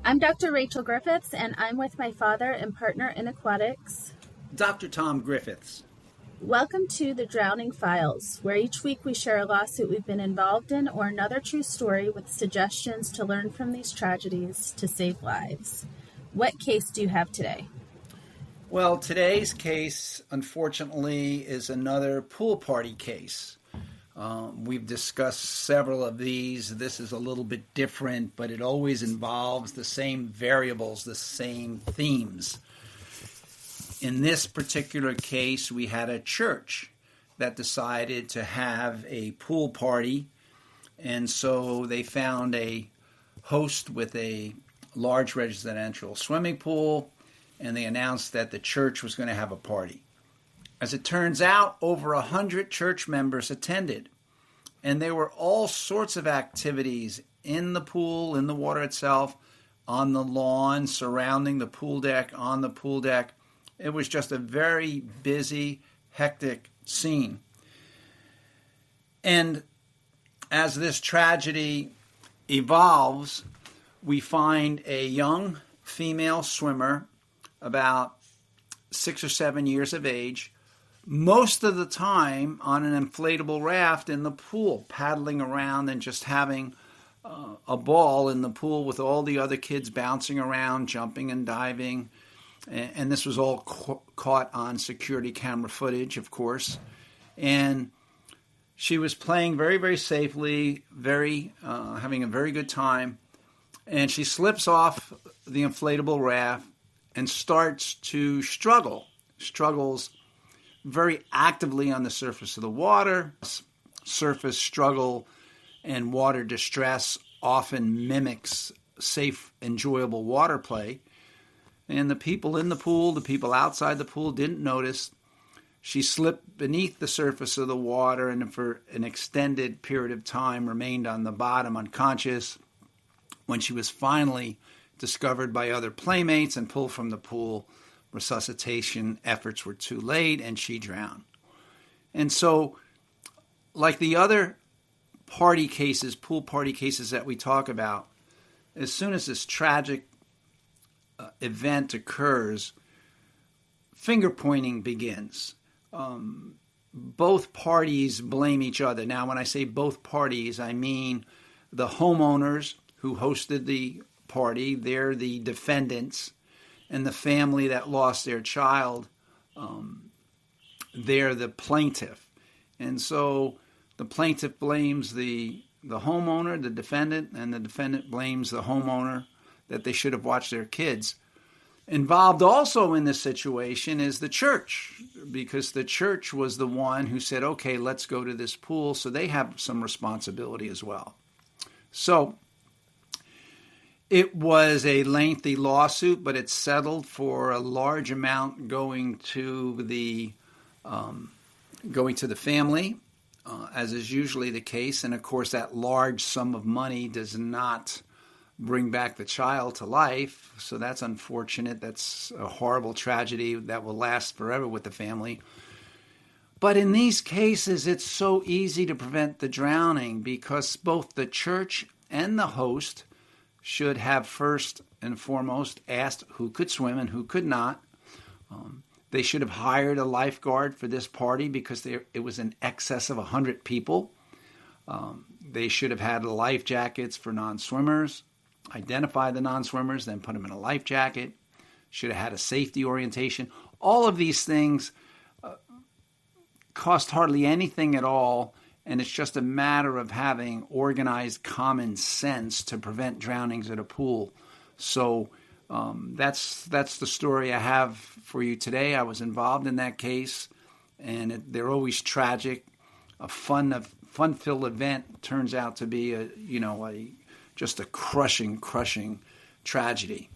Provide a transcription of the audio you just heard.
I'm Dr. Rachel Griffiths, and I'm with my father and partner in aquatics. Dr. Tom Griffiths. Welcome to the Drowning Files, where each week we share a lawsuit we've been involved in or another true story with suggestions to learn from these tragedies to save lives. What case do you have today? Well, today's case, unfortunately, is another pool party case. We've discussed several of these. This is a little bit different, but it always involves the same variables, the same themes. In this particular case, we had a church that decided to have a pool party, and so they found a host with a large residential swimming pool, and they announced that the church was going to have a party. As it turns out, over 100 church members attended, and there were all sorts of activities in the pool, in the water itself, on the lawn, surrounding the pool deck, on the pool deck. It was just a very busy, hectic scene. And as this tragedy evolves, we find a young female swimmer, about 6 or 7 years of age, most of the time on an inflatable raft in the pool, paddling around and just having a ball in the pool with all the other kids bouncing around, jumping and diving. And this was all caught on security camera footage, of course. And she was playing very, very safely, having a very good time. And she slips off the inflatable raft and starts to struggles very actively on the surface of the water. Surface struggle and water distress often mimics safe, enjoyable water play. And the people in the pool, the people outside the pool didn't notice. She slipped beneath the surface of the water and for an extended period of time remained on the bottom unconscious. When she was finally discovered by other playmates and pulled from the pool, resuscitation efforts were too late and she drowned. And so, like the other party cases, pool party cases that we talk about, as soon as this tragic event occurs, finger pointing begins. Both parties blame each other. Now, when I say both parties, I mean the homeowners who hosted the party, they're the defendants, and the family that lost their child, they're the plaintiff. And so the plaintiff blames the homeowner, the defendant, and the defendant blames the homeowner that they should have watched their kids. Involved also in this situation is the church, because the church was the one who said, okay, let's go to this pool, so they have some responsibility as well. So it was a lengthy lawsuit, but it settled for a large amount going to the family, as is usually the case. And of course, that large sum of money does not bring back the child to life. So that's unfortunate. That's a horrible tragedy that will last forever with the family. But in these cases, it's so easy to prevent the drowning because both the church and the host should have first and foremost asked who could swim and who could not. They should have hired a lifeguard for this party because it was in excess of 100 people. They should have had life jackets for non-swimmers, identify the non-swimmers, then put them in a life jacket. Should have had a safety orientation. All of these things cost hardly anything at all. And it's just a matter of having organized common sense to prevent drownings at a pool. So that's the story I have for you today. I was involved in that case, and they're always tragic. A fun-filled event turns out to be just a crushing tragedy.